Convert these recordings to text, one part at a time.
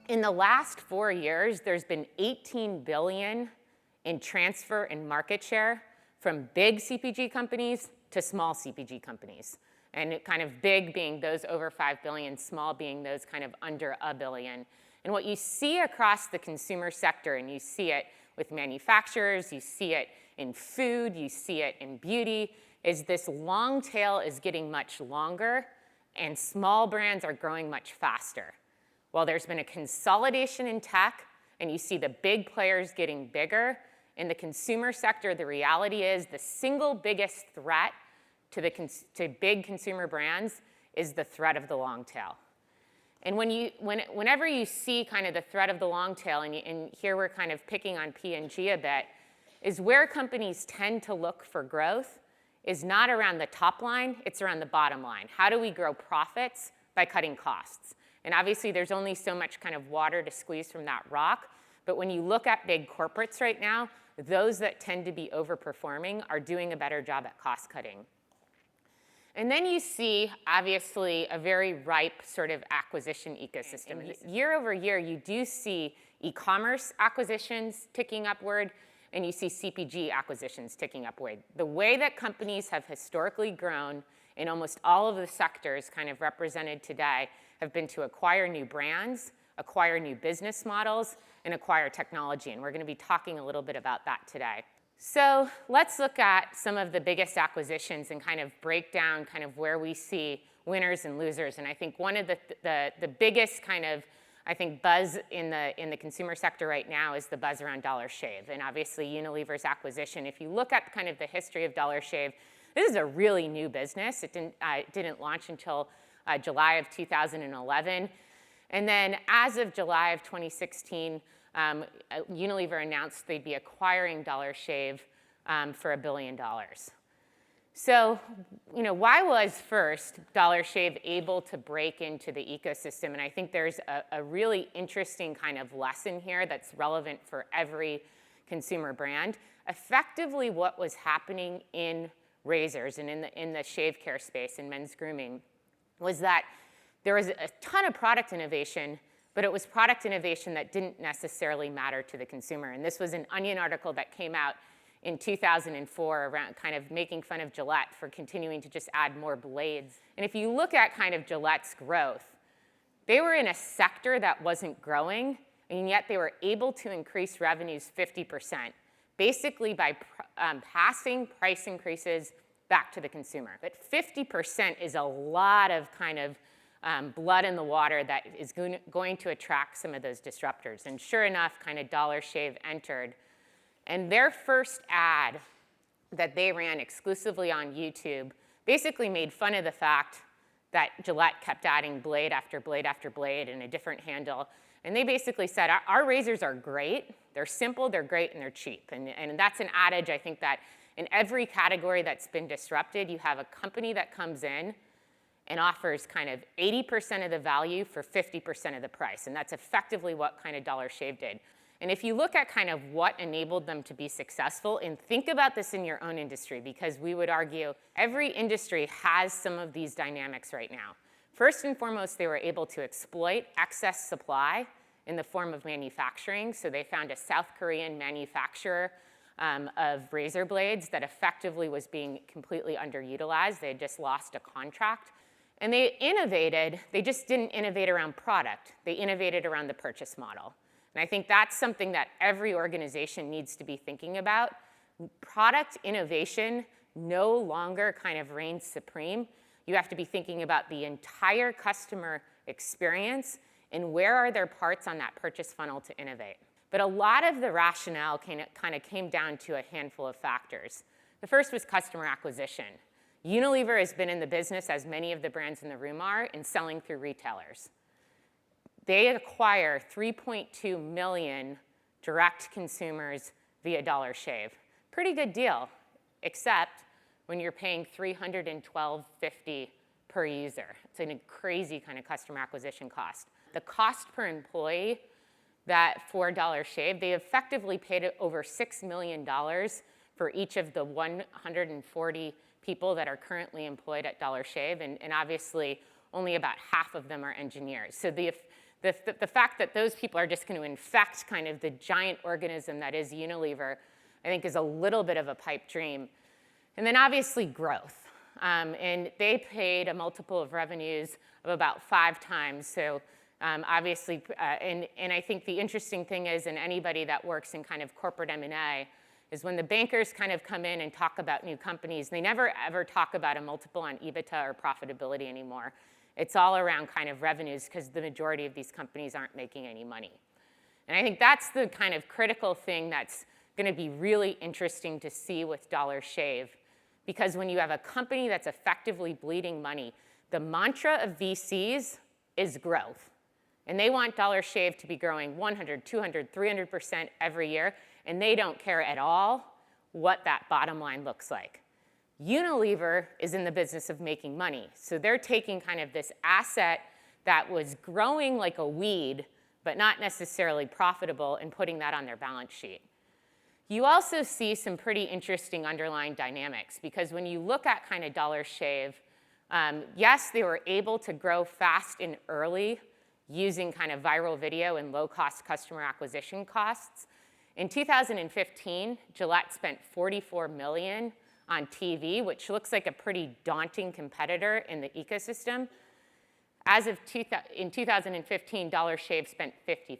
In the last 4 years, there's been $18 billion in transfer and market share from big CPG companies to small CPG companies. And kind of big being those over 5 billion, small being those kind of under a billion. And what you see across the consumer sector, and you see it with manufacturers, you see it in food, you see it in beauty, is this long tail is getting much longer and small brands are growing much faster. While there's been a consolidation in tech and you see the big players getting bigger, in the consumer sector, the reality is the single biggest threat to big consumer brands is the threat of the long tail. And whenever you see kind of the threat of the long tail, and here we're kind of picking on P&G a bit, is where companies tend to look for growth is not around the top line, it's around the bottom line. How do we grow profits? By cutting costs. And obviously there's only so much kind of water to squeeze from that rock, but when you look at big corporates right now, those that tend to be overperforming are doing a better job at cost cutting. And then you see, obviously, a very ripe sort of acquisition ecosystem. Year over year, you do see e-commerce acquisitions ticking upward, and you see CPG acquisitions ticking upward. The way that companies have historically grown in almost all of the sectors kind of represented today have been to acquire new brands, acquire new business models, and acquire technology. And we're going to be talking a little bit about that today. So let's look at some of the biggest acquisitions and kind of break down kind of where we see winners and losers. And I think one of the biggest kind of, I think, buzz in the consumer sector right now is the buzz around Dollar Shave. And obviously Unilever's acquisition. If you look at kind of the history of Dollar Shave, this is a really new business. It didn't launch until July of 2011. And then as of July of 2016, Unilever announced they'd be acquiring Dollar Shave for $1 billion. So, why was first Dollar Shave able to break into the ecosystem? And I think there's a really interesting kind of lesson here that's relevant for every consumer brand. Effectively, what was happening in razors and in the shave care space, in men's grooming, was that there was a ton of product innovation, but it was product innovation that didn't necessarily matter to the consumer. And this was an Onion article that came out in 2004 around kind of making fun of Gillette for continuing to just add more blades. And if you look at kind of Gillette's growth, they were in a sector that wasn't growing, and yet they were able to increase revenues 50%, basically by passing price increases back to the consumer. But 50% is a lot of kind of blood in the water that is going to attract some of those disruptors. And sure enough, kind of Dollar Shave entered. And their first ad that they ran exclusively on YouTube basically made fun of the fact that Gillette kept adding blade after blade after blade and a different handle. And they basically said, our razors are great, they're simple, they're great, and they're cheap. And that's an adage, I think, that in every category that's been disrupted, you have a company that comes in and offers kind of 80% of the value for 50% of the price. And that's effectively what kind of Dollar Shave did. And if you look at kind of what enabled them to be successful, and think about this in your own industry, because we would argue every industry has some of these dynamics right now. First and foremost, they were able to exploit excess supply in the form of manufacturing. So they found a South Korean manufacturer of razor blades that effectively was being completely underutilized. They had just lost a contract. And they innovated. They just didn't innovate around product. They innovated around the purchase model. And I think that's something that every organization needs to be thinking about. Product innovation no longer kind of reigns supreme. You have to be thinking about the entire customer experience and where are their parts on that purchase funnel to innovate. But a lot of the rationale kind of came down to a handful of factors. The first was customer acquisition. Unilever has been in the business, as many of the brands in the room are, in selling through retailers. They acquire 3.2 million direct consumers via Dollar Shave. Pretty good deal, except when you're paying $312.50 per user. It's a crazy kind of customer acquisition cost. The cost per employee that for Dollar Shave, they effectively paid over $6 million for each of the 140 people that are currently employed at Dollar Shave, and obviously only about half of them are engineers. So the The fact that those people are just going to infect kind of the giant organism that is Unilever, I think is a little bit of a pipe dream. And then obviously growth. And they paid a multiple of revenues of about 5 times. So obviously, and I think the interesting thing is, and anybody that works in kind of corporate M&A, is when the bankers kind of come in and talk about new companies, they never ever talk about a multiple on EBITDA or profitability anymore. It's all around kind of revenues because the majority of these companies aren't making any money. And I think that's the kind of critical thing that's going to be really interesting to see with Dollar Shave. Because when you have a company that's effectively bleeding money, the mantra of VCs is growth. And they want Dollar Shave to be growing 100, 200, 300% every year, and they don't care at all what that bottom line looks like. Unilever is in the business of making money. So they're taking kind of this asset that was growing like a weed, but not necessarily profitable, and putting that on their balance sheet. You also see some pretty interesting underlying dynamics, because when you look at kind of Dollar Shave, yes, they were able to grow fast and early using kind of viral video and low-cost customer acquisition costs. In 2015, Gillette spent $44 million on TV, which looks like a pretty daunting competitor in the ecosystem. In 2015, Dollar Shave spent $55.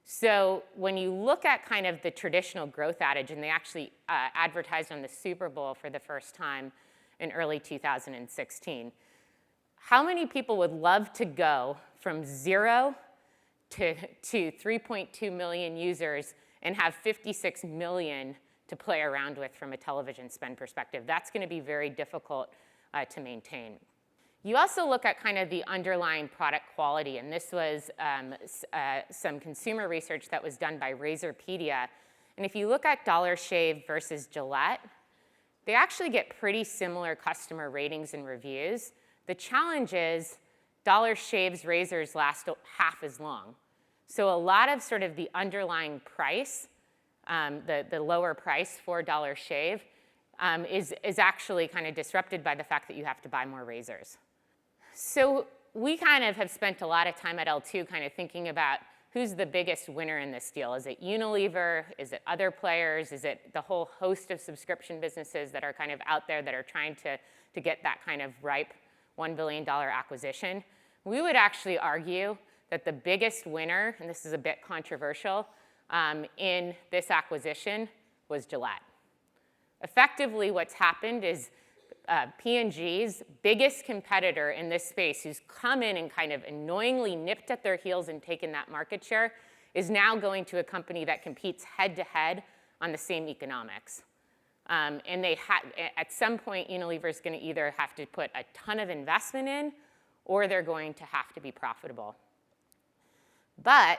So when you look at kind of the traditional growth adage, and they actually advertised on the Super Bowl for the first time in early 2016, how many people would love to go from 0 to 3.2 million users and have 56 million to play around with from a television spend perspective? That's going to be very difficult to maintain. You also look at kind of the underlying product quality, and this was some consumer research that was done by Razorpedia. And if you look at Dollar Shave versus Gillette, they actually get pretty similar customer ratings and reviews. The challenge is Dollar Shave's razors last half as long. So a lot of sort of the underlying price, the lower price for Dollar Shave, is actually kind of disrupted by the fact that you have to buy more razors. So we kind of have spent a lot of time at L2 kind of thinking about who's the biggest winner in this deal. Is it Unilever? Is it other players? Is it the whole host of subscription businesses that are kind of out there that are trying to get that kind of ripe $1 billion acquisition? We would actually argue that the biggest winner, and this is a bit controversial, in this acquisition was Gillette. Effectively, what's happened is P&G's biggest competitor in this space, who's come in and kind of annoyingly nipped at their heels and taken that market share, is now going to a company that competes head-to-head on the same economics. And at some point, Unilever is going to either have to put a ton of investment in, or they're going to have to be profitable. But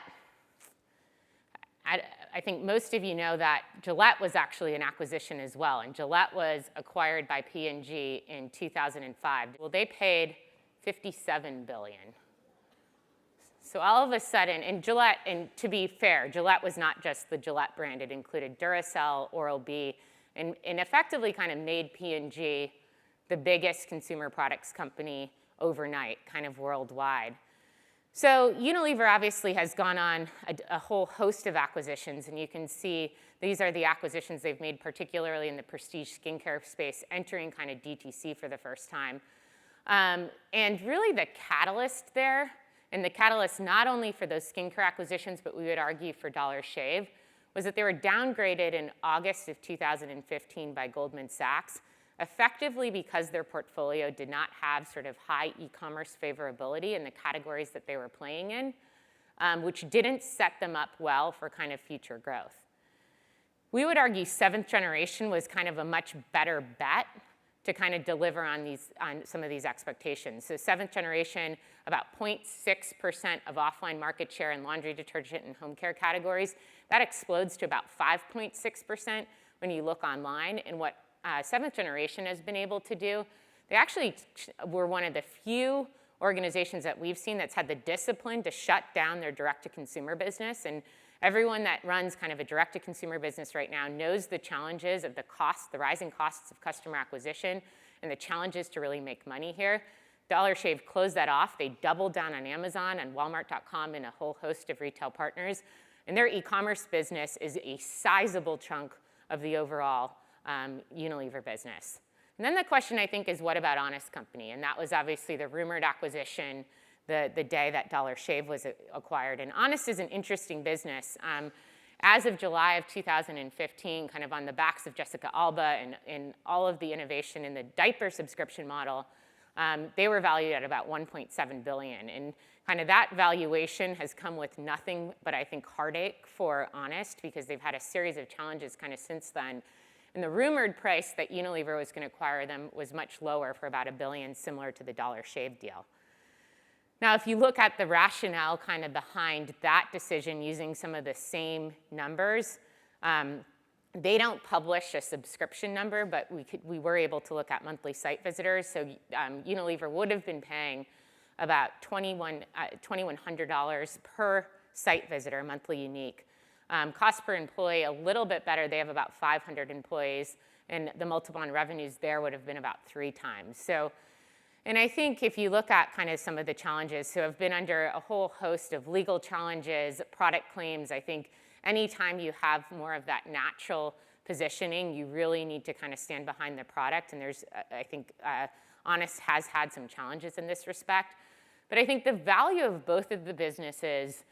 I think most of you know that Gillette was actually an acquisition as well, and Gillette was acquired by P&G in 2005. Well, they paid $57 billion. So all of a sudden, and Gillette, and to be fair, Gillette was not just the Gillette brand. It included Duracell, Oral-B, and effectively kind of made P&G the biggest consumer products company overnight, kind of worldwide. So Unilever obviously has gone on a whole host of acquisitions, and you can see these are the acquisitions they've made, particularly in the prestige skincare space, entering kind of DTC for the first time. And really the catalyst there, and the catalyst not only for those skincare acquisitions, but we would argue for Dollar Shave, was that they were downgraded in August of 2015 by Goldman Sachs, effectively because their portfolio did not have sort of high e-commerce favorability in the categories that they were playing in, which didn't set them up well for kind of future growth. We would argue seventh generation was kind of a much better bet to kind of deliver on some of these expectations. So seventh generation, about 0.6% of offline market share in laundry detergent and home care categories. That explodes to about 5.6% when you look online. And what seventh generation has been able to do, they actually were one of the few organizations that we've seen that's had the discipline to shut down their direct-to-consumer business. And everyone that runs kind of a direct-to-consumer business right now knows the challenges of the rising costs of customer acquisition and the challenges to really make money here. Dollar Shave closed that off. They doubled down on Amazon and Walmart.com and a whole host of retail partners. And their e-commerce business is a sizable chunk of the overall Unilever business. And then the question, I think, is what about Honest Company? And that was obviously the rumored acquisition the day that Dollar Shave was acquired. And Honest is an interesting business. As of July of 2015, kind of on the backs of Jessica Alba and all of the innovation in the diaper subscription model, they were valued at about $1.7 billion. And kind of that valuation has come with nothing but, I think, heartache for Honest, because they've had a series of challenges kind of since then. And the rumored price that Unilever was going to acquire them was much lower, for about $1 billion, similar to the Dollar Shave deal. Now, if you look at the rationale kind of behind that decision using some of the same numbers, they don't publish a subscription number, but we were able to look at monthly site visitors. So Unilever would have been paying about $2,100 per site visitor, monthly unique. Cost per employee, a little bit better. They have about 500 employees, and the multiple on revenues there would have been about 3 times. So, and I think if you look at kind of some of the challenges, so have been under a whole host of legal challenges, product claims. I think anytime you have more of that natural positioning, you really need to kind of stand behind the product. And there's, I think, Honest has had some challenges in this respect. But I think the value of both of the businesses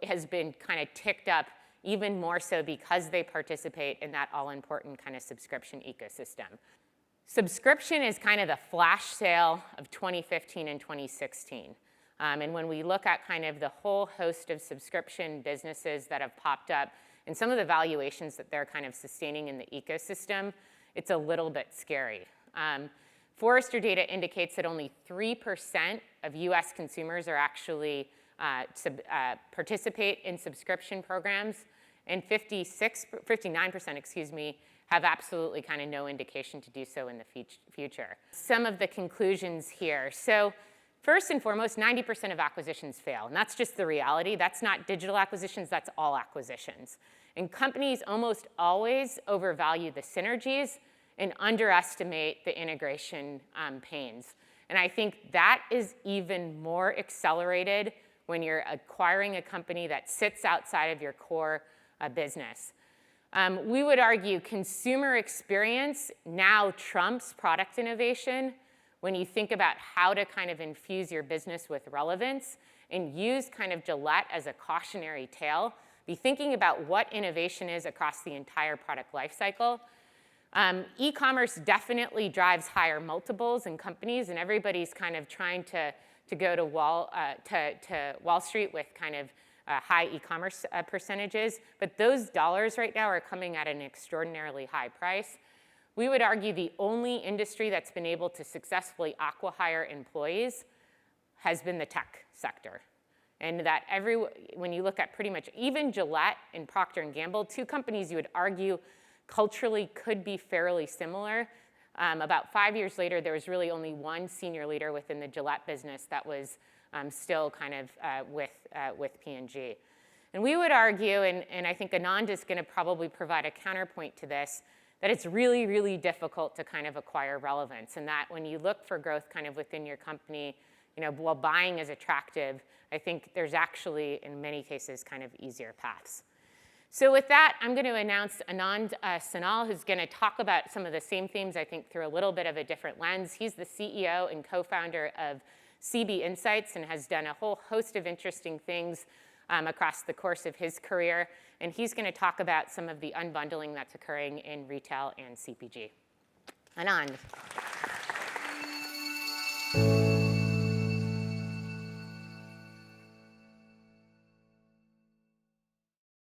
has been kind of ticked up even more so because they participate in that all-important kind of subscription ecosystem. Subscription is kind of the flash sale of 2015 and 2016. And when we look at kind of the whole host of subscription businesses that have popped up and some of the valuations that they're kind of sustaining in the ecosystem, it's a little bit scary. Forrester data indicates that only 3% of US consumers are actually participate in subscription programs, and 59%, have absolutely kind of no indication to do so in the future. Some of the conclusions here. So first and foremost, 90% of acquisitions fail, and that's just the reality. That's not digital acquisitions, that's all acquisitions. And companies almost always overvalue the synergies and underestimate the integration pains. And I think that is even more accelerated when you're acquiring a company that sits outside of your core business. We would argue consumer experience now trumps product innovation when you think about how to kind of infuse your business with relevance and use kind of Gillette as a cautionary tale. Be thinking about what innovation is across the entire product lifecycle. E-commerce definitely drives higher multiples in companies, and everybody's kind of trying to go to Wall Street with kind of high e-commerce percentages. But those dollars right now are coming at an extraordinarily high price. We would argue the only industry that's been able to successfully acqui-hire employees has been the tech sector. And that when you look at pretty much even Gillette and Procter & Gamble, 2 companies you would argue culturally could be fairly similar. About 5 years later, there was really only one senior leader within the Gillette business that was still kind of with P&G. And we would argue, and I think Anand is going to probably provide a counterpoint to this, that it's really, really difficult to kind of acquire relevance, and that when you look for growth kind of within your company, while buying is attractive, I think there's actually, in many cases, kind of easier paths. So with that, I'm going to announce Anand Sanal, who's going to talk about some of the same themes, I think, through a little bit of a different lens. He's the CEO and co-founder of CB Insights and has done a whole host of interesting things across the course of his career. And he's going to talk about some of the unbundling that's occurring in retail and CPG. Anand.